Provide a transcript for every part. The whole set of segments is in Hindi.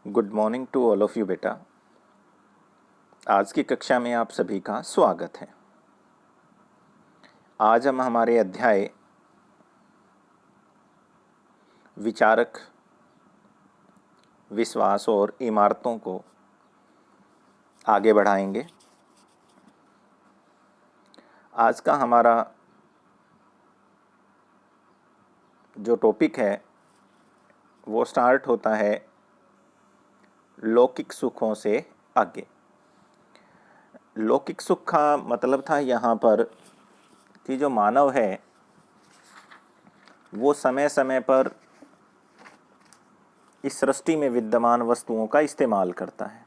Good morning to all of you बेटा। आज की कक्षा में आप सभी का स्वागत है। आज हम हमारे अध्याय विचारक, विश्वास और इमारतों को आगे बढ़ाएंगे। आज का हमारा जो टॉपिक है वो स्टार्ट होता है लौकिक सुखों से आगे। लौकिक सुख का मतलब था यहाँ पर कि जो मानव है वो समय समय पर इस सृष्टि में विद्यमान वस्तुओं का इस्तेमाल करता है।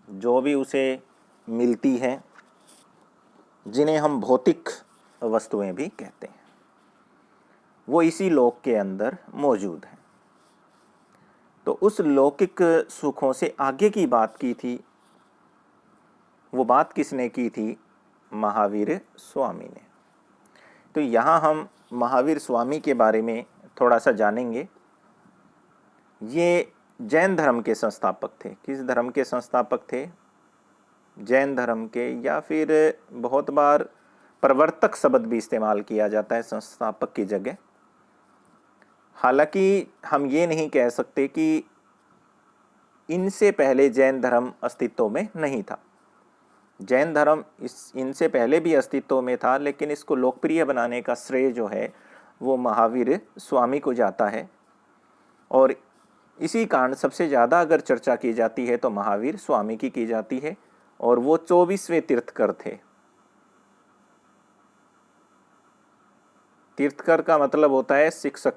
जो भी उसे मिलती है, जिन्हें हम भौतिक वस्तुएं भी कहते हैं, वो इसी लोक के अंदर मौजूद है। तो उस लौकिक सुखों से आगे की बात की थी। वो बात किसने की थी? महावीर स्वामी ने। तो यहाँ हम महावीर स्वामी के बारे में थोड़ा सा जानेंगे। ये जैन धर्म के संस्थापक थे। किस धर्म के संस्थापक थे? जैन धर्म के, या फिर बहुत बार प्रवर्तक शब्द भी इस्तेमाल किया जाता है संस्थापक की जगह। हालांकि हम ये नहीं कह सकते कि इनसे पहले जैन धर्म अस्तित्व में नहीं था। जैन धर्म इनसे पहले भी अस्तित्व में था, लेकिन इसको लोकप्रिय बनाने का श्रेय जो है वो महावीर स्वामी को जाता है। और इसी कारण सबसे ज़्यादा अगर चर्चा की जाती है तो महावीर स्वामी की जाती है। और वो 24वें तीर्थकर थे। तीर्थकर का मतलब होता है शिक्षक,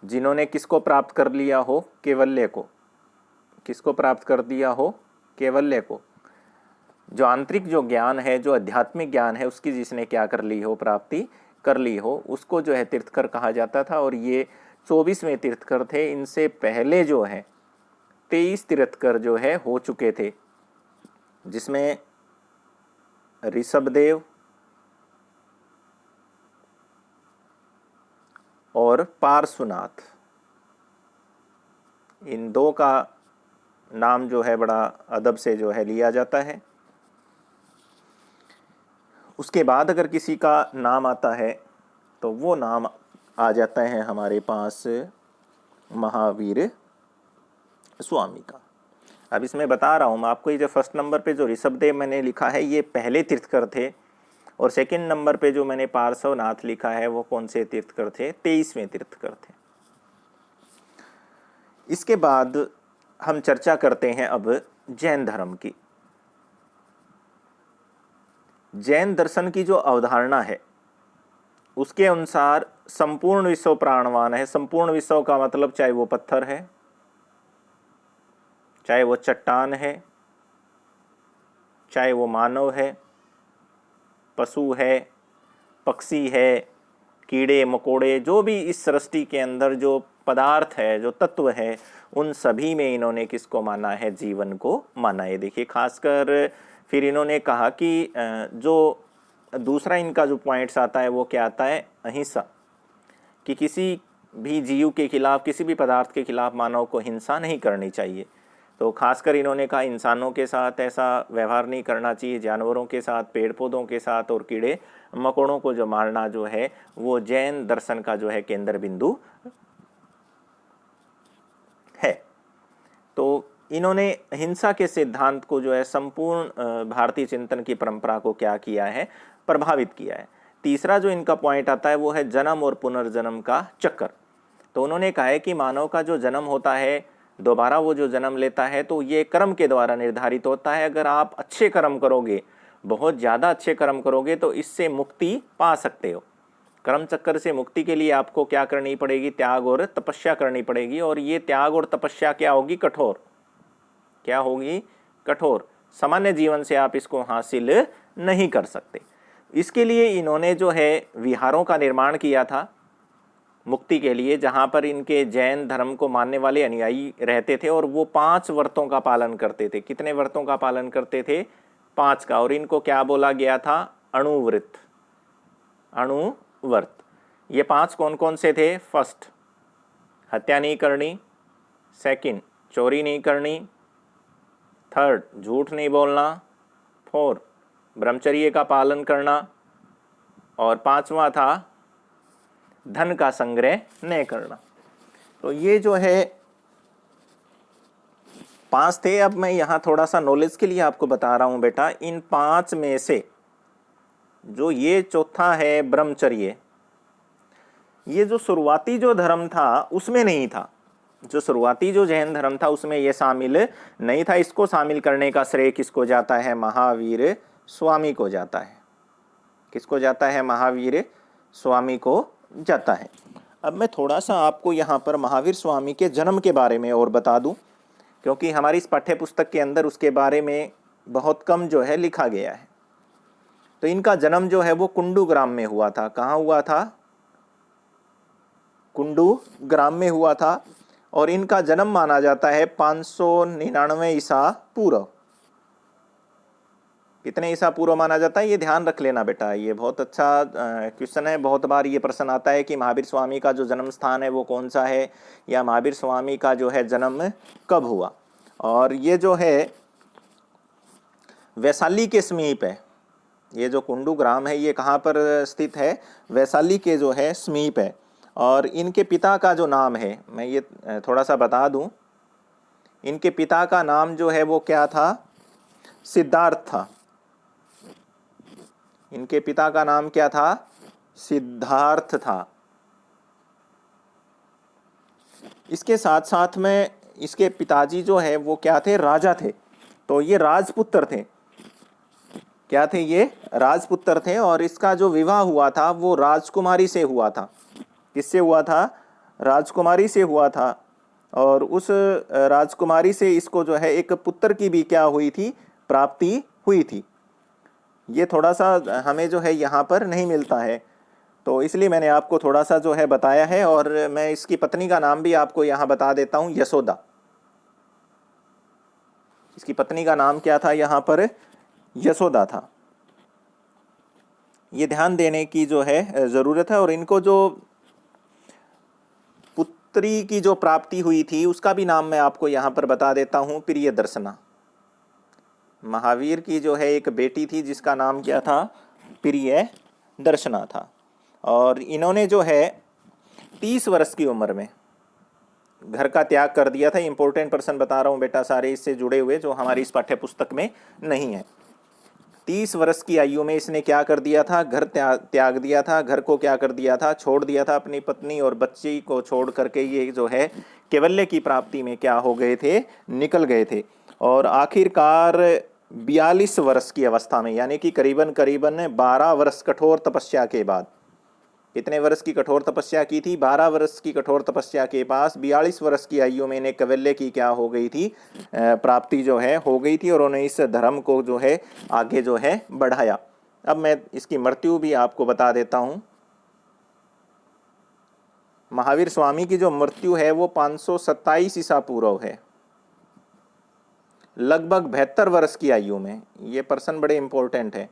जिन्होंने किसको प्राप्त कर लिया हो? कैवल्य को। किसको प्राप्त कर दिया हो? कैवल्य को। जो आंतरिक जो ज्ञान है, जो आध्यात्मिक ज्ञान है, उसकी जिसने क्या कर ली हो? प्राप्ति कर ली हो, उसको जो है तीर्थकर कहा जाता था। और ये 24वें तीर्थकर थे। इनसे पहले जो है 23 तीर्थकर जो है हो चुके थे, जिसमें ऋषभदेव और पार्श्वनाथ, इन दो का नाम जो है बड़ा अदब से जो है लिया जाता है। उसके बाद अगर किसी का नाम आता है तो वो नाम आ जाता है हमारे पास महावीर स्वामी का। अब इसमें बता रहा हूँ मैं आपको, ये जो फर्स्ट नंबर पे जो ऋषभदेव मैंने लिखा है ये पहले तीर्थकर थे, और सेकंड नंबर पे जो मैंने पार्श्वनाथ लिखा है वो कौन से तीर्थकर थे? 23वें तीर्थकर थे। इसके बाद हम चर्चा करते हैं अब जैन धर्म की। जैन दर्शन की जो अवधारणा है उसके अनुसार संपूर्ण विश्व प्राणवान है। संपूर्ण विश्व का मतलब चाहे वो पत्थर है, चाहे वो चट्टान है, चाहे वो मानव है, पशु है, पक्षी है, कीड़े मकोड़े, जो भी इस सृष्टि के अंदर जो पदार्थ है, जो तत्व है, उन सभी में इन्होंने किसको माना है? जीवन को माना है। देखिए, खासकर फिर इन्होंने कहा कि जो दूसरा इनका जो पॉइंट्स आता है वो क्या आता है? अहिंसा। कि किसी भी जीव के खिलाफ, किसी भी पदार्थ के खिलाफ मानव को हिंसा नहीं करनी चाहिए। तो खासकर इन्होंने कहा इंसानों के साथ ऐसा व्यवहार नहीं करना चाहिए, जानवरों के साथ, पेड़ पौधों के साथ, और कीड़े मकोड़ों को जो मारना जो है वो जैन दर्शन का जो है केंद्र बिंदु है। तो इन्होंने हिंसा के सिद्धांत को जो है संपूर्ण भारतीय चिंतन की परंपरा को क्या किया है? प्रभावित किया है। तीसरा जो इनका पॉइंट आता है वो है जन्म और पुनर्जन्म का चक्कर। तो उन्होंने कहा है कि मानव का जो जन्म होता है, दोबारा वो जो जन्म लेता है, तो ये कर्म के द्वारा निर्धारित होता है। अगर आप अच्छे कर्म करोगे, बहुत ज़्यादा अच्छे कर्म करोगे, तो इससे मुक्ति पा सकते हो। कर्म चक्कर से मुक्ति के लिए आपको क्या करनी पड़ेगी? त्याग और तपस्या करनी पड़ेगी। और ये त्याग और तपस्या क्या होगी? कठोर। क्या होगी? कठोर। सामान्य जीवन से आप इसको हासिल नहीं कर सकते। इसके लिए इन्होंने जो है विहारों का निर्माण किया था मुक्ति के लिए, जहाँ पर इनके जैन धर्म को मानने वाले अनुयायी रहते थे। और वो 5 व्रतों का पालन करते थे। कितने व्रतों का पालन करते थे? 5 का। और इनको क्या बोला गया था? अणुव्रत। अणुव्रत। ये 5 कौन कौन से थे? फर्स्ट हत्या नहीं करनी, सेकंड चोरी नहीं करनी, थर्ड झूठ नहीं बोलना, फोर्थ ब्रह्मचर्य का पालन करना, और पांचवा था धन का संग्रह नहीं करना। तो ये जो है 5 थे। अब मैं यहाँ थोड़ा सा नॉलेज के लिए आपको बता रहा हूँ बेटा, इन 5 में से जो ये चौथा है ब्रह्मचर्य, ये जो शुरुआती जो धर्म था उसमें नहीं था। जो शुरुआती जो जैन धर्म था उसमें ये शामिल नहीं था। इसको शामिल करने का श्रेय किसको जाता है? महावीर स्वामी को जाता है। किसको जाता है? महावीर स्वामी को जाता है। अब मैं थोड़ा सा आपको यहाँ पर महावीर स्वामी के जन्म के बारे में और बता दूं, क्योंकि हमारी इस पाठ्य पुस्तक के अंदर उसके बारे में बहुत कम जो है लिखा गया है। तो इनका जन्म जो है वो कुंडू ग्राम में हुआ था। कहाँ हुआ था? कुंडू ग्राम में हुआ था। और इनका जन्म माना जाता है 599 ईसा पूर्व। कितने ईसा पूर्व माना जाता है? ये ध्यान रख लेना बेटा, ये बहुत अच्छा क्वेश्चन है। बहुत बार ये प्रश्न आता है कि महावीर स्वामी का जो जन्म स्थान है वो कौन सा है, या महावीर स्वामी का जो है जन्म कब हुआ। और ये जो है वैशाली के समीप है। ये जो कुंडू ग्राम है ये कहाँ पर स्थित है? वैशाली के जो है समीप है। और इनके पिता का जो नाम है, मैं ये थोड़ा सा बता दूं, इनके पिता का नाम जो है वो क्या था? सिद्धार्थ था। इनके पिता का नाम क्या था? सिद्धार्थ था। इसके साथ साथ में इसके पिताजी जो है वो क्या थे? राजा थे। तो ये राजपुत्र थे। क्या थे? ये राजपुत्र थे। और इसका जो विवाह हुआ था वो राजकुमारी से हुआ था। किससे हुआ था? राजकुमारी से हुआ था। और उस राजकुमारी से इसको जो है एक पुत्र की भी क्या हुई थी? प्राप्ति हुई थी। ये थोड़ा सा हमें जो है यहाँ पर नहीं मिलता है, तो इसलिए मैंने आपको थोड़ा सा जो है बताया है। और मैं इसकी पत्नी का नाम भी आपको यहाँ बता देता हूँ, यशोदा। इसकी पत्नी का नाम क्या था? यहाँ पर यशोदा था। ये ध्यान देने की जो है ज़रूरत है। और इनको जो पुत्री की जो प्राप्ति हुई थी उसका भी नाम मैं आपको यहाँ पर बता देता हूँ, प्रियदर्शना। महावीर की जो है एक बेटी थी जिसका नाम क्या था? प्रियदर्शना था। और इन्होंने जो है 30 वर्ष की उम्र में घर का त्याग कर दिया था। इंपॉर्टेंट पर्सन बता रहा हूँ बेटा, सारे इससे जुड़े हुए जो हमारी इस पाठ्य पुस्तक में नहीं है। 30 वर्ष की आयु में इसने क्या कर दिया था? घर त्याग दिया था। घर को क्या कर दिया था? छोड़ दिया था। अपनी पत्नी और बच्ची को छोड़ करके ये जो है कैवल्य की प्राप्ति में क्या हो गए थे? निकल गए थे। और आखिरकार 42 वर्ष की अवस्था में, यानी कि करीबन 12 वर्ष कठोर तपस्या के बाद, कितने वर्ष की कठोर तपस्या की थी? 12 वर्ष की कठोर तपस्या के पास 42 वर्ष की आयु में इन्हें कैवल्य की क्या हो गई थी? प्राप्ति जो है हो गई थी। और उन्होंने इस धर्म को जो है आगे जो है बढ़ाया। अब मैं इसकी मृत्यु भी आपको बता देता हूँ। महावीर स्वामी की जो मृत्यु है वो 527 ईसा पूर्व है, लगभग 72 वर्ष की आयु में। ये पर्सन बड़े इंपॉर्टेंट है।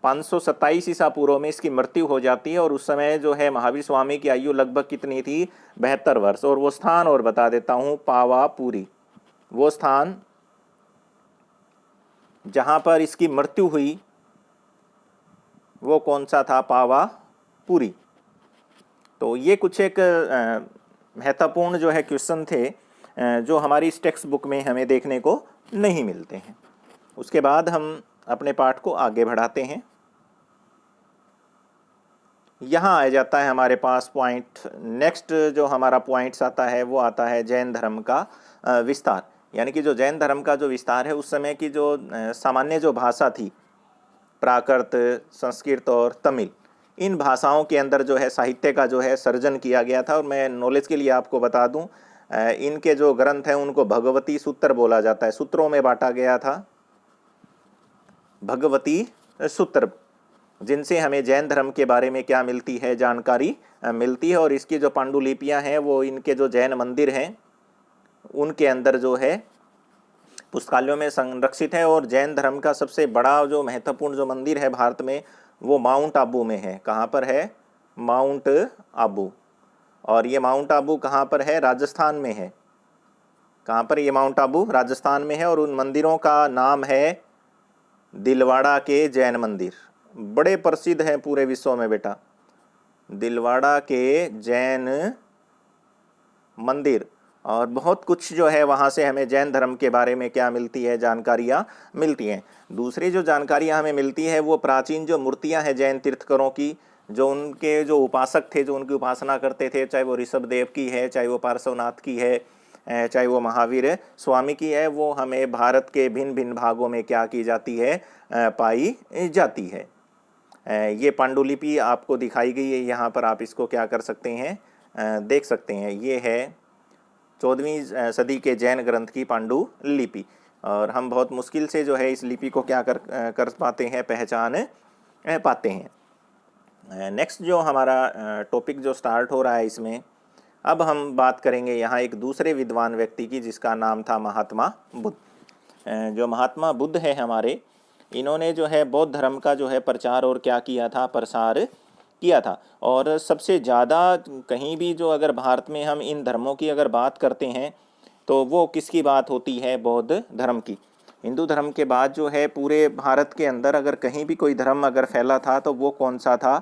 527 ईसा पूर्व में इसकी मृत्यु हो जाती है। और उस समय जो है महावीर स्वामी की आयु लगभग कितनी थी? 72 वर्ष। और वो स्थान और बता देता हूँ, पावापुरी। वो स्थान जहाँ पर इसकी मृत्यु हुई वो कौन सा था? पावापुरी। तो ये कुछ एक महत्वपूर्ण जो है क्वेश्चन थे जो हमारी इस टेक्स्ट बुक में हमें देखने को नहीं मिलते हैं। उसके बाद हम अपने पाठ को आगे बढ़ाते हैं। यहाँ आ जाता है हमारे पास पॉइंट। नेक्स्ट जो हमारा पॉइंट्स आता है वो आता है जैन धर्म का विस्तार। यानी कि जो जैन धर्म का जो विस्तार है, उस समय की जो सामान्य जो भाषा थी, प्राकृत, संस्कृत और तमिल, इन भाषाओं के अंदर जो है साहित्य का जो है सर्जन किया गया था। और मैं नॉलेज के लिए आपको बता दूं, इनके जो ग्रंथ हैं उनको भगवती सूत्र बोला जाता है। सूत्रों में बांटा गया था, भगवती सूत्र, जिनसे हमें जैन धर्म के बारे में क्या मिलती है? जानकारी मिलती है। और इसकी जो पांडुलिपियां हैं वो इनके जो जैन मंदिर हैं उनके अंदर जो है पुस्तकालयों में संरक्षित है। और जैन धर्म का सबसे बड़ा जो महत्वपूर्ण जो मंदिर है भारत में वो माउंट आबू में है। कहाँ पर है? माउंट आबू। और ये माउंट आबू कहाँ पर है? राजस्थान में है। कहाँ पर? ये माउंट आबू राजस्थान में है। और उन मंदिरों का नाम है दिलवाड़ा के जैन मंदिर। बड़े प्रसिद्ध हैं पूरे विश्व में बेटा, दिलवाड़ा के जैन मंदिर। और बहुत कुछ जो है वहाँ से हमें जैन धर्म के बारे में क्या मिलती है? जानकारियाँ मिलती हैं। दूसरी जो जानकारियाँ हमें मिलती है वो प्राचीन जो मूर्तियाँ हैं जैन तीर्थकरों की, जो उनके जो उपासक थे, जो उनकी उपासना करते थे, चाहे वो ऋषभ देव की है, चाहे वो पार्श्वनाथ की है, चाहे वो महावीर स्वामी की है, वो हमें भारत के भिन्न भिन्न भागों में क्या की जाती है? पाई जाती है। ये पांडुलिपि आपको दिखाई गई है यहाँ पर, आप इसको क्या कर सकते हैं? देख सकते हैं। ये है 14वीं सदी के जैन ग्रंथ की पांडुलिपि। और हम बहुत मुश्किल से जो है इस लिपि को क्या कर पाते हैं? पहचान पाते हैं। नेक्स्ट जो हमारा टॉपिक जो स्टार्ट हो रहा है इसमें, अब हम बात करेंगे यहाँ एक दूसरे विद्वान व्यक्ति की, जिसका नाम था महात्मा बुद्ध। जो महात्मा बुद्ध है हमारे, इन्होंने जो है बौद्ध धर्म का जो है प्रचार और क्या किया था? प्रसार किया था। और सबसे ज़्यादा कहीं भी जो अगर भारत में हम इन धर्मों की अगर बात करते हैं तो वो किसकी बात होती है? बौद्ध धर्म की। हिंदू धर्म के बाद जो है पूरे भारत के अंदर अगर कहीं भी कोई धर्म अगर फैला था तो वो कौन सा था?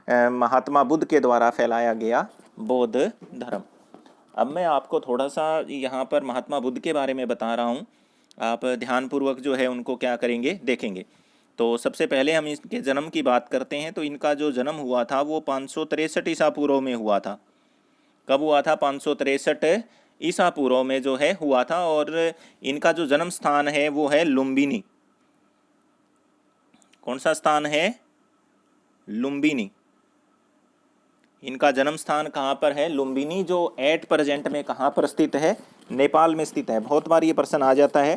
महात्मा बुद्ध के द्वारा फैलाया गया बौद्ध धर्म। अब मैं आपको थोड़ा सा यहाँ पर महात्मा बुद्ध के बारे में बता रहा हूँ, आप ध्यानपूर्वक जो है उनको क्या करेंगे? देखेंगे। तो सबसे पहले हम इनके जन्म की बात करते हैं। तो इनका जो जन्म हुआ था वो 563 ईसा पूर्व में हुआ था। कब हुआ था? 563 ईसा पूर्व में जो है हुआ था। और इनका जो जन्म स्थान है वो है लुम्बिनी। कौन सा स्थान है? लुम्बिनी। इनका जन्म स्थान कहाँ पर है? लुम्बिनी, जो एट प्रेजेंट में कहाँ पर स्थित है? नेपाल में स्थित है। बहुत बार ये प्रश्न आ जाता है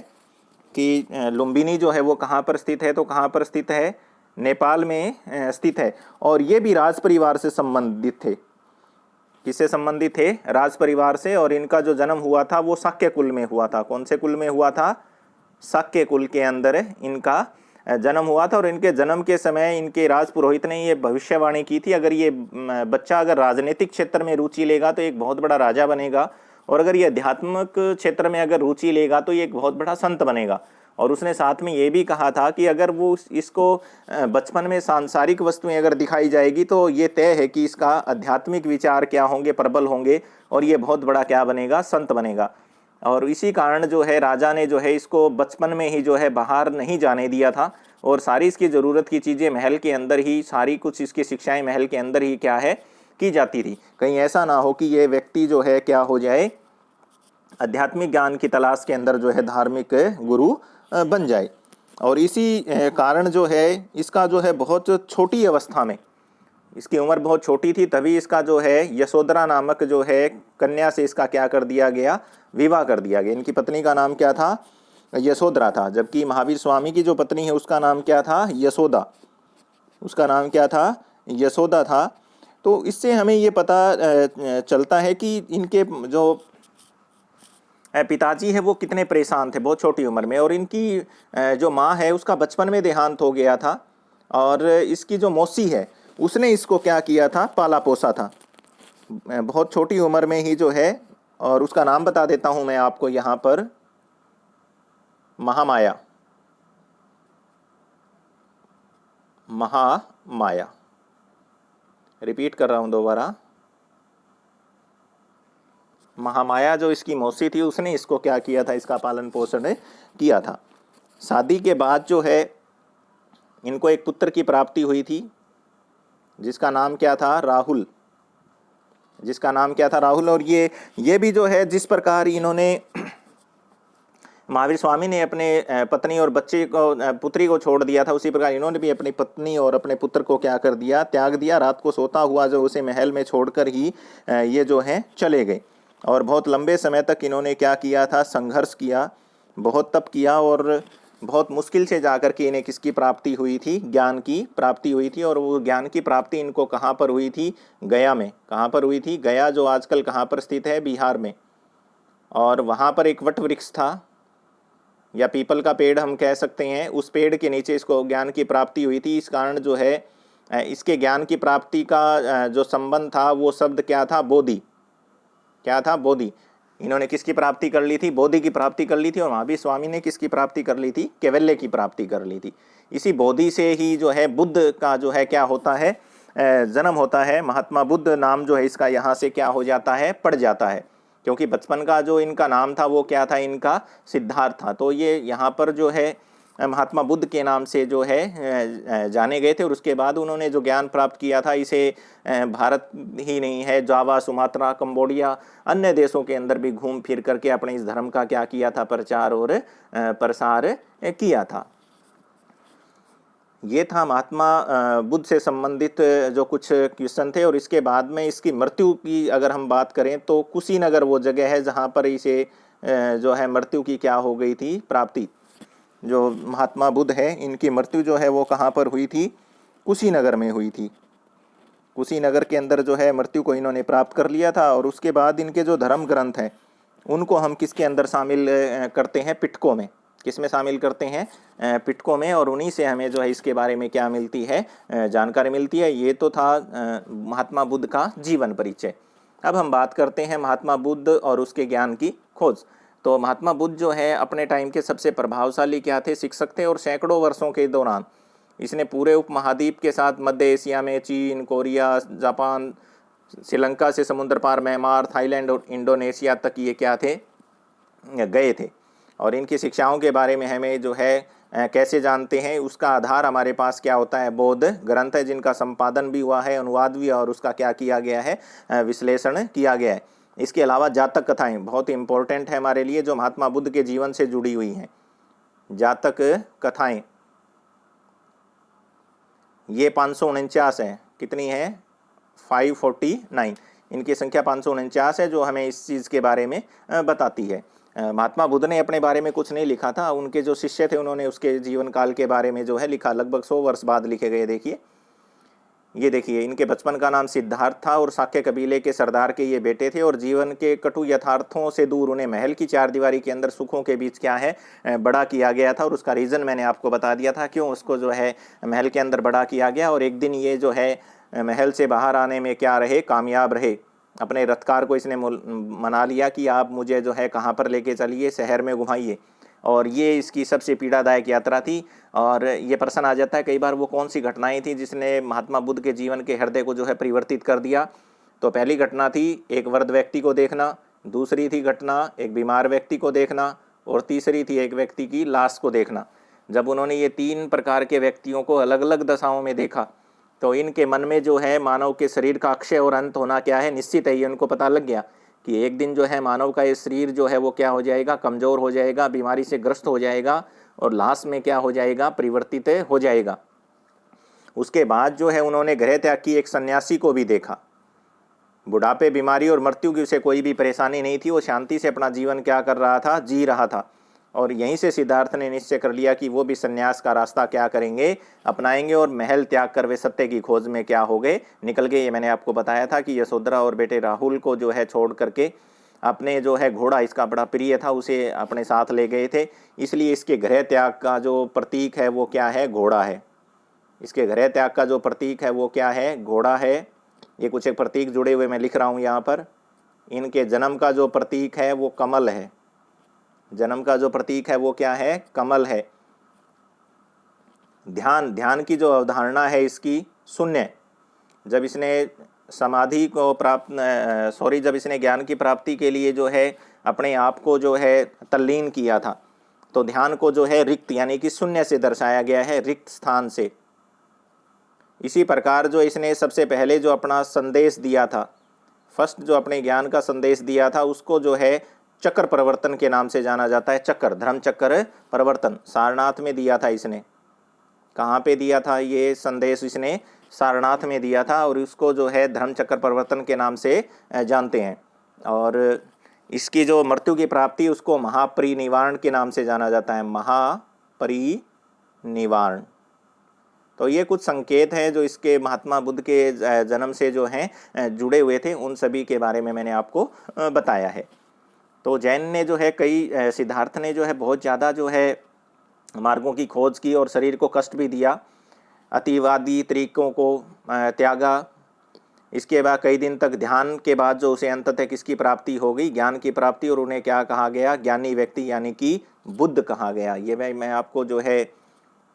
कि लुम्बिनी जो है वो कहाँ पर स्थित है? तो कहाँ पर स्थित है? नेपाल में स्थित है। और ये भी राज परिवार से संबंधित थे। किससे संबंधित थे? राज परिवार से। और इनका जो जन्म हुआ था वो शाक्य कुल में हुआ था। कौन से कुल में हुआ था? शाक्य कुल के अंदर इनका जन्म हुआ था। और इनके जन्म के समय इनके राज पुरोहित ने ये भविष्यवाणी की थी, अगर ये बच्चा अगर राजनीतिक क्षेत्र में रुचि लेगा तो एक बहुत बड़ा राजा बनेगा, और अगर ये आध्यात्मिक क्षेत्र में अगर रुचि लेगा तो ये एक बहुत बड़ा संत बनेगा। और उसने साथ में ये भी कहा था कि अगर वो इसको बचपन में सांसारिक वस्तुएं अगर दिखाई जाएगी तो ये तय है कि इसका आध्यात्मिक विचार क्या होंगे? प्रबल होंगे, और ये बहुत बड़ा क्या बनेगा? संत बनेगा। और इसी कारण जो है राजा ने जो है इसको बचपन में ही जो है बाहर नहीं जाने दिया था, और सारी इसकी ज़रूरत की चीज़ें महल के अंदर ही, सारी कुछ इसकी शिक्षाएं महल के अंदर ही क्या है? की जाती थी। कहीं ऐसा ना हो कि ये व्यक्ति जो है क्या हो जाए? आध्यात्मिक ज्ञान की तलाश के अंदर जो है धार्मिक गुरु बन जाए। और इसी कारण जो है इसका जो है बहुत छोटी अवस्था में, इसकी उम्र बहुत छोटी थी, तभी इसका जो है यशोधरा नामक जो है कन्या से इसका क्या कर दिया गया? विवाह कर दिया गया। इनकी पत्नी का नाम क्या था? यशोधरा था। जबकि महावीर स्वामी की जो पत्नी है उसका नाम क्या था? यशोदा। उसका नाम क्या था? यशोदा था। तो इससे हमें ये पता चलता है कि इनके जो पिताजी है वो कितने परेशान थे बहुत छोटी उम्र में। और इनकी जो माँ है उसका बचपन में देहांत हो गया था, और इसकी जो मौसी है उसने इसको क्या किया था? पाला पोसा था बहुत छोटी उम्र में ही जो है। और उसका नाम बता देता हूँ मैं आपको यहाँ पर, महामाया। महामाया, रिपीट कर रहा हूँ दोबारा, महामाया जो इसकी मौसी थी उसने इसको क्या किया था? इसका पालन पोषण किया था। शादी के बाद जो है इनको एक पुत्र की प्राप्ति हुई थी, जिसका नाम क्या था? राहुल। जिसका नाम क्या था? राहुल। और ये भी जो है जिस प्रकार इन्होंने महावीर स्वामी ने अपने पत्नी और बच्चे को, पुत्री को छोड़ दिया था, उसी प्रकार इन्होंने भी अपनी पत्नी और अपने पुत्र को क्या कर दिया? त्याग दिया। रात को सोता हुआ जो उसे महल में छोड़कर ही ये जो है चले गए। और बहुत लंबे समय तक इन्होंने क्या किया था? संघर्ष किया, बहुत तप किया, और बहुत मुश्किल से जाकर के इन्हें किसकी प्राप्ति हुई थी? ज्ञान की प्राप्ति हुई थी। और वो ज्ञान की प्राप्ति इनको कहाँ पर हुई थी? गया में। कहाँ पर हुई थी? गया, जो आजकल कहाँ पर स्थित है? बिहार में। और वहाँ पर एक वट वृक्ष था, या पीपल का पेड़ हम कह सकते हैं, उस पेड़ के नीचे इसको ज्ञान की प्राप्ति हुई थी। इस कारण जो है इसके ज्ञान की प्राप्ति का जो संबंध था वो शब्द क्या था? बोधि। क्या था? बोधि। इन्होंने किसकी प्राप्ति कर ली थी? बोधि की प्राप्ति कर ली थी। और महावीर स्वामी ने किसकी प्राप्ति कर ली थी? कैवल्य की प्राप्ति कर ली थी। इसी बोधि से ही जो है बुद्ध का जो है क्या होता है? जन्म होता है। महात्मा बुद्ध नाम जो है इसका यहाँ से क्या हो जाता है? पड़ जाता है, क्योंकि बचपन का जो इनका नाम था वो क्या था? इनका सिद्धार्थ था। तो ये यहाँ पर जो है महात्मा बुद्ध के नाम से जो है जाने गए थे। और उसके बाद उन्होंने जो ज्ञान प्राप्त किया था इसे भारत ही नहीं है, जावा, सुमात्रा, कंबोडिया, अन्य देशों के अंदर भी घूम फिर करके अपने इस धर्म का क्या किया था? प्रचार और प्रसार किया था। ये था महात्मा बुद्ध से संबंधित जो कुछ क्वेश्चन थे। और इसके बाद में इसकी मृत्यु की अगर हम बात करें तो कुशीनगर वो जगह है जहाँ पर इसे जो है मृत्यु की क्या हो गई थी? प्राप्ति। जो महात्मा बुद्ध है इनकी मृत्यु जो है वो कहाँ पर हुई थी? कुशीनगर में हुई थी। कुशीनगर के अंदर जो है मृत्यु को इन्होंने प्राप्त कर लिया था। और उसके बाद इनके जो धर्म ग्रंथ हैं उनको हम किसके अंदर शामिल करते हैं? पिटकों में। किस में शामिल करते हैं? पिटकों में। और उन्हीं से हमें जो है इसके बारे में क्या मिलती है? जानकारी मिलती है। ये तो था महात्मा बुद्ध का जीवन परिचय। अब हम बात करते हैं महात्मा बुद्ध और उसके ज्ञान की खोज। तो महात्मा बुद्ध जो है अपने टाइम के सबसे प्रभावशाली क्या थे? शिक्षक थे। और सैकड़ों वर्षों के दौरान इसने पूरे उपमहाद्वीप के साथ मध्य एशिया में चीन, कोरिया, जापान, श्रीलंका से समुद्र पार म्यांमार, थाईलैंड और इंडोनेशिया तक ये क्या थे? गए थे। और इनकी शिक्षाओं के बारे में हमें जो है कैसे जानते हैं? उसका आधार हमारे पास क्या होता है? बौद्ध ग्रंथ है, जिनका संपादन भी हुआ है, अनुवाद भी, और उसका क्या किया गया है? विश्लेषण किया गया है। इसके अलावा जातक कथाएं बहुत इंपॉर्टेंट है हमारे लिए, जो महात्मा बुद्ध के जीवन से जुड़ी हुई हैं। जातक कथाएं ये 549 है। कितनी है? 549। इनकी संख्या 549 है, जो हमें इस चीज़ के बारे में बताती है। महात्मा बुद्ध ने अपने बारे में कुछ नहीं लिखा था, उनके जो शिष्य थे उन्होंने उसके जीवन काल के बारे में जो है लिखा। लगभग 100 वर्ष बाद लिखे गए। देखिए, ये देखिए, इनके बचपन का नाम सिद्धार्थ था और साक्य कबीले के सरदार के ये बेटे थे। और जीवन के कटु यथार्थों से दूर उन्हें महल की चारदीवारी के अंदर सुखों के बीच क्या है? बड़ा किया गया था। और उसका रीज़न मैंने आपको बता दिया था क्यों उसको जो है महल के अंदर बड़ा किया गया। और एक दिन ये जो है महल से बाहर आने में क्या रहे? कामयाब रहे। अपने रथकार को इसने मना लिया कि आप मुझे जो है कहाँ पर लेके चलिए? शहर में घुमाइए। और ये इसकी सबसे पीड़ादायक यात्रा थी। और ये प्रश्न आ जाता है कई बार, वो कौन सी घटनाएं थी जिसने महात्मा बुद्ध के जीवन के हृदय को जो है परिवर्तित कर दिया? तो पहली घटना थी एक वृद्ध व्यक्ति को देखना, दूसरी थी घटना एक बीमार व्यक्ति को देखना, और तीसरी थी एक व्यक्ति की लाश को देखना। जब उन्होंने ये 3 प्रकार के व्यक्तियों को अलग अलग दशाओं में देखा तो इनके मन में जो है मानव के शरीर का अक्षय और अंत होना क्या है? निश्चित है। ये उनको पता लग गया कि एक दिन जो है मानव का ये शरीर जो है वो क्या हो जाएगा? कमज़ोर हो जाएगा, बीमारी से ग्रस्त हो जाएगा, और लाश में क्या हो जाएगा? परिवर्तित हो जाएगा। उसके बाद जो है उन्होंने गृह त्याग की एक सन्यासी को भी देखा। बुढ़ापे, बीमारी और मृत्यु की उसे कोई भी परेशानी नहीं थी। वो शांति से अपना जीवन क्या कर रहा था? जी रहा था। और यहीं से सिद्धार्थ ने निश्चय कर लिया कि वो भी संन्यास का रास्ता क्या करेंगे? अपनाएंगे। और महल त्याग कर वे सत्य की खोज में क्या हो गए? निकल गए। ये मैंने आपको बताया था कि यशोधरा और बेटे राहुल को जो है छोड़ करके अपने जो है घोड़ा, इसका बड़ा प्रिय था, उसे अपने साथ ले गए थे। इसलिए इसके गृह त्याग का जो प्रतीक है वो क्या है? घोड़ा है। इसके गृह त्याग का जो प्रतीक है वो क्या है? घोड़ा है। ये कुछ एक प्रतीक जुड़े हुए मैं लिख रहा हूँ यहाँ पर। इनके जन्म का जो प्रतीक है वो कमल है। जन्म का जो प्रतीक है वो क्या है? कमल है। ध्यान की जो अवधारणा है इसकी शून्य। जब इसने समाधि को जब इसने ज्ञान की प्राप्ति के लिए जो है अपने आप को जो है तल्लीन किया था, तो ध्यान को जो है रिक्त यानी कि शून्य से दर्शाया गया है, रिक्त स्थान से। इसी प्रकार जो इसने सबसे पहले जो अपना संदेश दिया था, फर्स्ट जो अपने ज्ञान का संदेश दिया था, उसको जो है चक्र प्रवर्तन के नाम से जाना जाता है। चक्र, धर्म चक्र प्रवर्तन सारनाथ में दिया था इसने। कहाँ पे दिया था ये संदेश? इसने सारनाथ में दिया था। और इसको जो है धर्म चक्र प्रवर्तन के नाम से जानते हैं। और इसकी जो मृत्यु की प्राप्ति उसको महापरिनिर्वाण के नाम से जाना जाता है। महापरिनिर्वाण। तो ये कुछ संकेत हैं जो इसके महात्मा बुद्ध के जन्म से जो हैं जुड़े हुए थे। उन सभी के बारे में मैंने आपको बताया है। तो जैन ने जो है सिद्धार्थ ने जो है बहुत ज़्यादा जो है मार्गों की खोज की और शरीर को कष्ट भी दिया। अतिवादी तरीकों को त्यागा। इसके बाद कई दिन तक ध्यान के बाद जो उसे अंततः किसकी प्राप्ति हो गई, ज्ञान की प्राप्ति, और उन्हें क्या कहा गया, ज्ञानी व्यक्ति यानी कि बुद्ध कहा गया। ये मैं आपको जो है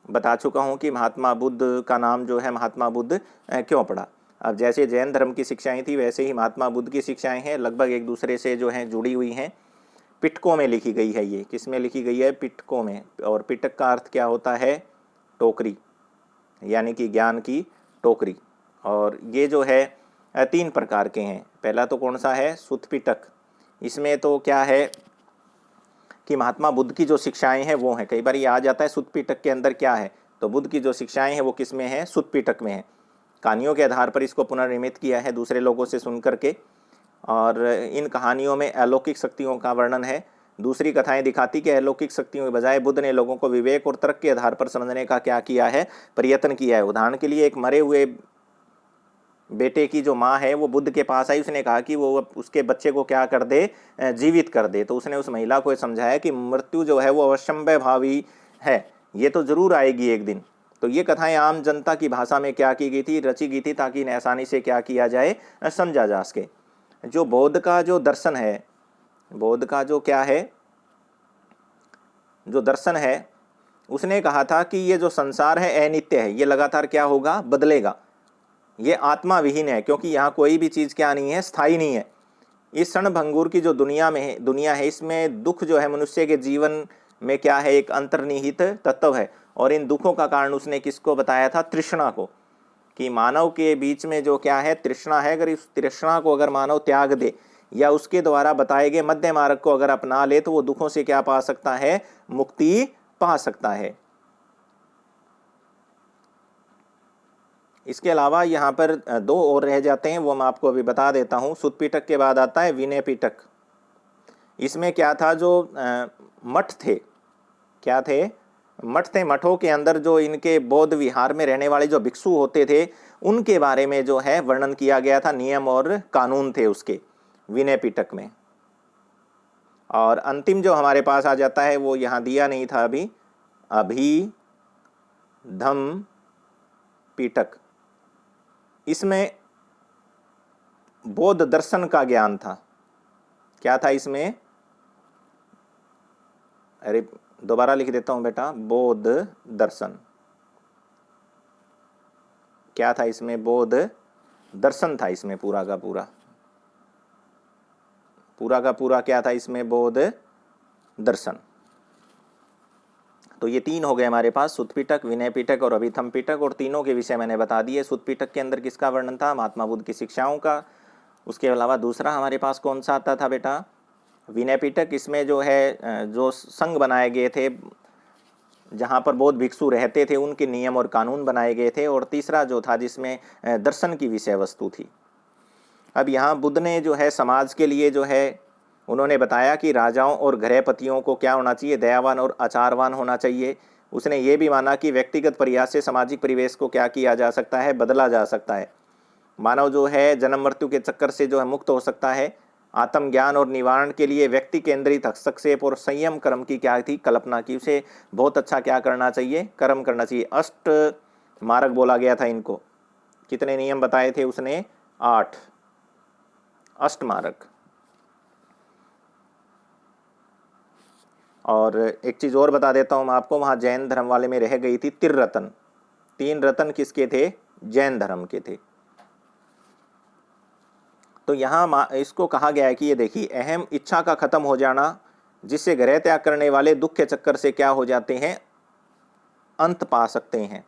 बता चुका हूँ कि महात्मा बुद्ध का नाम जो है महात्मा बुद्ध क्यों पड़ा। अब जैसे जैन धर्म की शिक्षाएं थी वैसे ही महात्मा बुद्ध की शिक्षाएं हैं, लगभग एक दूसरे से जो हैं जुड़ी हुई हैं। पिटकों में लिखी गई है, ये किस में लिखी गई है, पिटकों में। और पिटक का अर्थ क्या होता है, टोकरी, यानी कि ज्ञान की टोकरी। और ये जो है 3 प्रकार के हैं। पहला तो कौन सा है, सुत्त पिटक। इसमें तो क्या है कि महात्मा बुद्ध की जो शिक्षाएं हैं वो हैं। कई बार ये आ जाता है सुत्त पिटक के अंदर क्या है, तो बुद्ध की जो शिक्षाएं हैं वो किस में है, सुत्त पिटक में है। कहानियों के आधार पर इसको पुनर्निर्मित किया है दूसरे लोगों से सुन करके, और इन कहानियों में अलौकिक शक्तियों का वर्णन है। दूसरी कथाएं दिखाती कि अलौकिक शक्तियों के बजाय बुद्ध ने लोगों को विवेक और तर्क के आधार पर समझने का क्या किया है, प्रयत्न किया है। उदाहरण के लिए एक मरे हुए बेटे की जो माँ है वो बुद्ध के पास आई, उसने कहा कि वो उसके बच्चे को क्या कर दे, जीवित कर दे। तो उसने उस महिला को समझाया कि मृत्यु जो है वो अवश्यंभव भावी है, ये तो जरूर आएगी एक दिन। तो ये कथाएं आम जनता की भाषा में क्या की गई थी, रची गई थी, ताकि इन्हें आसानी से क्या किया जाए, समझा जा सके। जो बौद्ध का जो दर्शन है, बौद्ध का जो क्या है, जो दर्शन है, उसने कहा था कि ये जो संसार है अनित्य है, ये लगातार क्या होगा, बदलेगा, ये आत्मा विहीन है, क्योंकि यहाँ कोई भी चीज़ क्या नहीं है, स्थायी नहीं है। इस क्षण भंगुर की जो दुनिया है, इसमें दुख जो है मनुष्य के जीवन में क्या है, एक अंतर्निहित तत्व है। और इन दुखों का कारण उसने किसको बताया था, तृष्णा को, कि मानव के बीच में जो क्या है, तृष्णा है। अगर इस तृष्णा को अगर मानव त्याग दे या उसके द्वारा बताए गए मध्य मार्ग को अगर अपना ले, तो वो दुखों से क्या पा सकता है, मुक्ति पा सकता है। इसके अलावा यहाँ पर 2 और रह जाते हैं, वो मैं आपको अभी बता देता हूँ। सुत्त पिटक के बाद आता है विनय पिटक। इसमें क्या था, जो मठ थे, क्या थे, मठ थे। मठों के अंदर जो इनके बौद्ध विहार में रहने वाले जो भिक्षु होते थे, उनके बारे में जो है वर्णन किया गया था, नियम और कानून थे उसके विनय पिटक में। और अंतिम जो हमारे पास आ जाता है, वो यहाँ दिया नहीं था अभी, अभिधम्म पिटक। इसमें बौद्ध दर्शन का ज्ञान था। क्या था इसमें, अरे दोबारा लिख देता हूं बेटा, बौद्ध दर्शन। क्या था इसमें, बौद्ध दर्शन था इसमें, पूरा का पूरा क्या था इसमें, बौद्ध दर्शन। तो ये 3 हो गए हमारे पास, सुत्त पिटक, विनय पिटक और अभिधम्म पिटक। और तीनों के विषय मैंने बता दिए। सुत्त पिटक के अंदर किसका वर्णन था, महात्मा बुद्ध की शिक्षाओं का। उसके अलावा दूसरा हमारे पास कौन सा आता था बेटा, विनय पिटक। इसमें जो है जो संघ बनाए गए थे, जहाँ पर बौद्ध भिक्षु रहते थे, उनके नियम और कानून बनाए गए थे। और तीसरा जो था, जिसमें दर्शन की विषय वस्तु थी। अब यहाँ बुद्ध ने जो है समाज के लिए जो है, उन्होंने बताया कि राजाओं और गृहपतियों को क्या होना चाहिए, दयावान और आचारवान होना चाहिए। उसने ये भी माना कि व्यक्तिगत प्रयास से सामाजिक परिवेश को क्या किया जा सकता है, बदला जा सकता है। मानव जो है जन्म मृत्यु के चक्कर से जो है मुक्त हो सकता है। आत्मज्ञान और निवारण के लिए व्यक्ति केंद्रित हस्तक्षेप और संयम कर्म की क्या थी, कल्पना की। उसे बहुत अच्छा क्या करना चाहिए, कर्म करना चाहिए। अष्ट मार्ग बोला गया था इनको। कितने नियम बताए थे उसने, 8 अष्ट मार्ग। और एक चीज़ और बता देता हूँ मैं आपको, वहाँ जैन धर्म वाले में रह गई थी त्रिरत्न। 3 रत्न किसके थे, जैन धर्म के थे। तो यहाँ इसको कहा गया है कि ये देखिए, अहम इच्छा का खत्म हो जाना, जिससे गृह त्याग करने वाले दुख के चक्कर से क्या हो जाते हैं, अंत पा सकते हैं।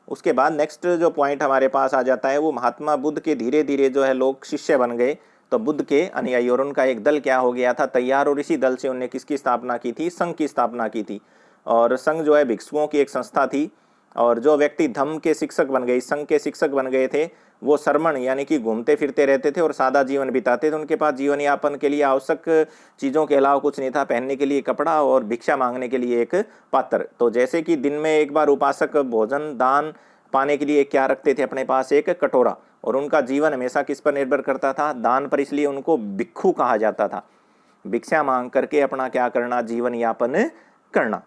उसके बाद नेक्स्ट जो पॉइंट हमारे पास आ जाता है, वो महात्मा बुद्ध के धीरे धीरे जो है लोग शिष्य बन गए। तो बुद्ध के अनुयायी और उनका एक दल क्या हो गया था, तैयार। और इसी दल से उन्होंने किसकी स्थापना की थी, संघ की स्थापना की थी। और संघ जो है भिक्षुओं की एक संस्था थी। और जो व्यक्ति धम्म के शिक्षक बन गए, संघ के शिक्षक बन गए थे, वो शरमण यानी कि घूमते फिरते रहते थे और सादा जीवन बिताते थे। उनके पास जीवन यापन के लिए आवश्यक चीज़ों के अलावा कुछ नहीं था, पहनने के लिए कपड़ा और भिक्षा मांगने के लिए एक पात्र। तो जैसे कि दिन में एक बार उपासक भोजन दान पाने के लिए क्या रखते थे अपने पास, एक कटोरा। और उनका जीवन हमेशा किस पर निर्भर करता था, दान पर। इसलिए उनको भिक्षु कहा जाता था। भिक्षा मांग करके अपना क्या करना, जीवन यापन करना।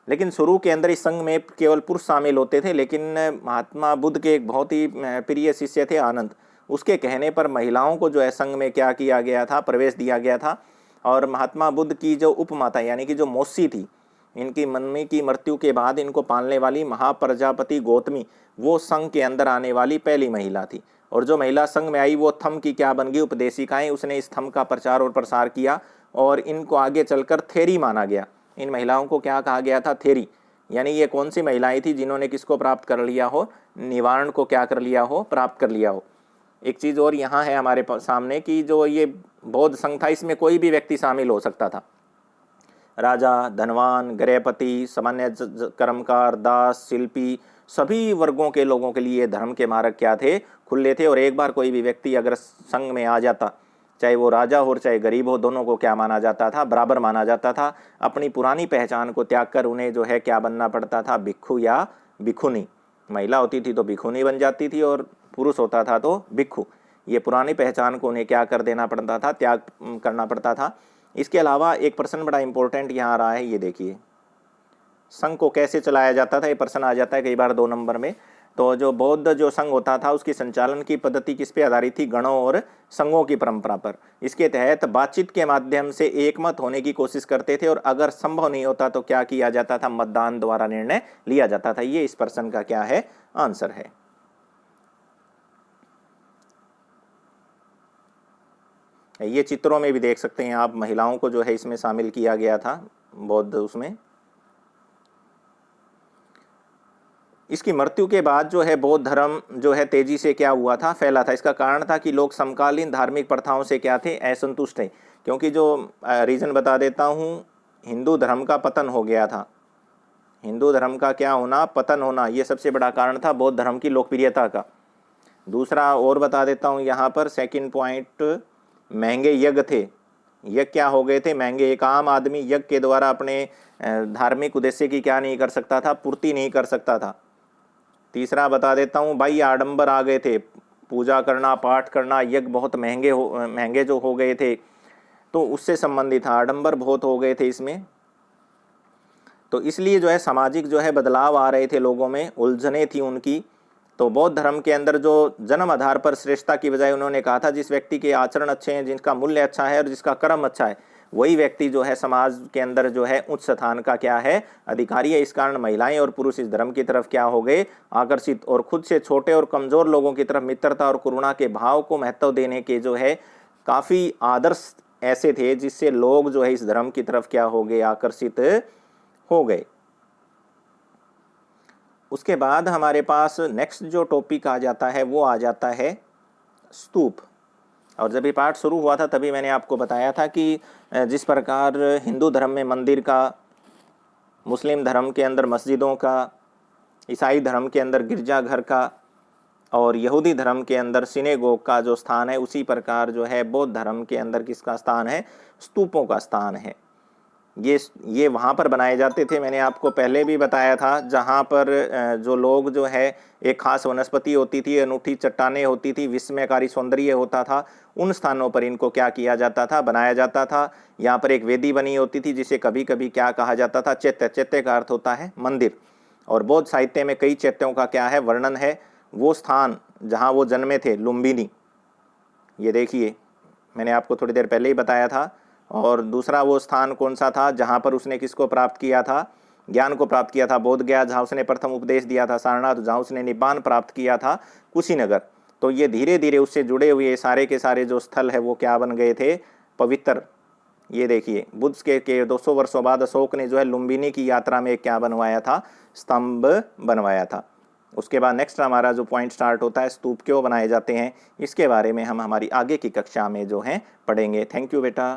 लेकिन शुरू के अंदर इस संघ में केवल पुरुष शामिल होते थे, लेकिन महात्मा बुद्ध के एक बहुत ही प्रिय शिष्य थे आनंद, उसके कहने पर महिलाओं को जो है संघ में क्या किया गया था, प्रवेश दिया गया था। और महात्मा बुद्ध की जो उपमाता यानी कि जो मौसी थी, इनकी मम्मी की मृत्यु के बाद इनको पालने वाली महाप्रजापति गौतमी, वो संघ के अंदर आने वाली पहली महिला थी। और जो महिला संघ में आई वो थम की क्या बन गई, उपदेशिकाएं। उसने इस थम का प्रचार और प्रसार किया और इनको आगे चलकर थेरी माना गया। इन महिलाओं को क्या कहा गया था, थेरी। यानी ये कौन सी महिलाएं थी जिन्होंने किसको प्राप्त कर लिया हो, निवारण को क्या कर लिया हो, प्राप्त कर लिया हो। एक चीज़ और यहाँ है हमारे सामने कि जो ये बौद्ध संघ था इसमें कोई भी व्यक्ति शामिल हो सकता था, राजा, धनवान, गृहपति, सामान्य कर्मकार, दास, शिल्पी, सभी वर्गों के लोगों के लिए धर्म के मार्ग क्या थे, खुले थे। और एक बार कोई भी व्यक्ति अगर संघ में आ जाता, चाहे वो राजा हो चाहे गरीब हो, दोनों को क्या माना जाता था, बराबर माना जाता था। अपनी पुरानी पहचान को त्याग कर उन्हें जो है क्या बनना पड़ता था, भिक्षु या भिक्षुनी। महिला होती थी तो भिक्षुनी बन जाती थी और पुरुष होता था तो भिक्षु। ये पुरानी पहचान को उन्हें क्या कर देना पड़ता था, त्याग करना पड़ता था। इसके अलावा एक प्रश्न बड़ा इंपॉर्टेंट यहाँ आ रहा है, ये देखिए, संघ को कैसे चलाया जाता था, ये प्रश्न आ जाता है कई बार 2 नंबर में। तो जो बौद्ध जो संघ होता था उसकी संचालन की पद्धति किस पे आधारित थी, गणों और संघों की परंपरा पर। इसके तहत बातचीत के माध्यम से एकमत होने की कोशिश करते थे और अगर संभव नहीं होता तो क्या किया जाता था, मतदान द्वारा निर्णय लिया जाता था। ये इस प्रश्न का क्या है, आंसर है। ये चित्रों में भी देख सकते हैं आप, महिलाओं को जो है इसमें शामिल किया गया था बौद्ध उसमें। इसकी मृत्यु के बाद जो है बौद्ध धर्म जो है तेजी से क्या हुआ था, फैला था। इसका कारण था कि लोग समकालीन धार्मिक प्रथाओं से क्या थे, असंतुष्ट थे। क्योंकि जो रीजन बता देता हूँ, हिंदू धर्म का पतन हो गया था। हिंदू धर्म का क्या होना, पतन होना, ये सबसे बड़ा कारण था बौद्ध धर्म की लोकप्रियता का। दूसरा और बता देता हूँ यहाँ पर, सेकंड पॉइंट, महंगे यज्ञ थे। यज्ञ क्या हो गए थे, महंगे। एक आम आदमी यज्ञ के द्वारा अपने धार्मिक उद्देश्य की क्या नहीं कर सकता था, पूर्ति नहीं कर सकता था। तीसरा बता देता हूँ, भाई आडंबर आ गए थे, पूजा करना, पाठ करना, यज्ञ बहुत महंगे जो हो गए थे, तो उससे संबंधित था, आडंबर बहुत हो गए थे इसमें। तो इसलिए जो है सामाजिक जो है बदलाव आ रहे थे, लोगों में उलझने थी उनकी। तो बौद्ध धर्म के अंदर जो जन्म आधार पर श्रेष्ठता की बजाय उन्होंने कहा था जिस व्यक्ति के आचरण अच्छे हैं, जिसका मूल्य अच्छा है और जिसका कर्म अच्छा है, वही व्यक्ति जो है समाज के अंदर जो है उच्च स्थान का क्या है, अधिकारी है। इस कारण महिलाएं और पुरुष इस धर्म की तरफ क्या हो गए, आकर्षित। और खुद से छोटे और कमजोर लोगों की तरफ मित्रता और करुणा के भाव को महत्व देने के जो है काफी आदर्श ऐसे थे जिससे लोग जो है इस धर्म की तरफ क्या हो गए, आकर्षित हो गए। उसके बाद हमारे पास नेक्स्ट जो टॉपिक आ जाता है वो आ जाता है स्तूप। और जब ये पाठ शुरू हुआ था तभी मैंने आपको बताया था कि जिस प्रकार हिंदू धर्म में मंदिर का, मुस्लिम धर्म के अंदर मस्जिदों का, ईसाई धर्म के अंदर गिरजाघर का और यहूदी धर्म के अंदर सिनेगोग का जो स्थान है, उसी प्रकार जो है बौद्ध धर्म के अंदर किसका स्थान है, स्तूपों का स्थान है। ये वहाँ पर बनाए जाते थे, मैंने आपको पहले भी बताया था, जहाँ पर जो लोग जो है एक खास वनस्पति होती थी, अनूठी चट्टानें होती थी, विस्मयकारी सौंदर्य होता था, उन स्थानों पर इनको क्या किया जाता था, बनाया जाता था। यहाँ पर एक वेदी बनी होती थी जिसे कभी कभी क्या कहा जाता था, चैत्य। चैत्य का अर्थ होता है मंदिर। और बौद्ध साहित्य में कई चैत्यों का क्या है, वर्णन है। वो स्थान जहाँ वो जन्मे थे, लुम्बिनी, ये देखिए मैंने आपको थोड़ी देर पहले ही बताया था। और दूसरा वो स्थान कौन सा था जहाँ पर उसने किसको प्राप्त किया था, ज्ञान को प्राप्त किया था, बोध गया, जहाँ उसने प्रथम उपदेश दिया था, सारनाथ, जहाँ उसने निब्बान प्राप्त किया था, कुशीनगर। तो ये धीरे धीरे उससे जुड़े हुए सारे के सारे जो स्थल है वो क्या बन गए थे, पवित्र। ये देखिए बुद्ध के 200 वर्षों बाद अशोक ने जो है लुम्बिनी की यात्रा में क्या बनवाया था, स्तंभ बनवाया था। उसके बाद नेक्स्ट हमारा जो पॉइंट स्टार्ट होता है, स्तूप क्यों बनाए जाते हैं, इसके बारे में हम हमारी आगे की कक्षा में जो है पढ़ेंगे। थैंक यू बेटा।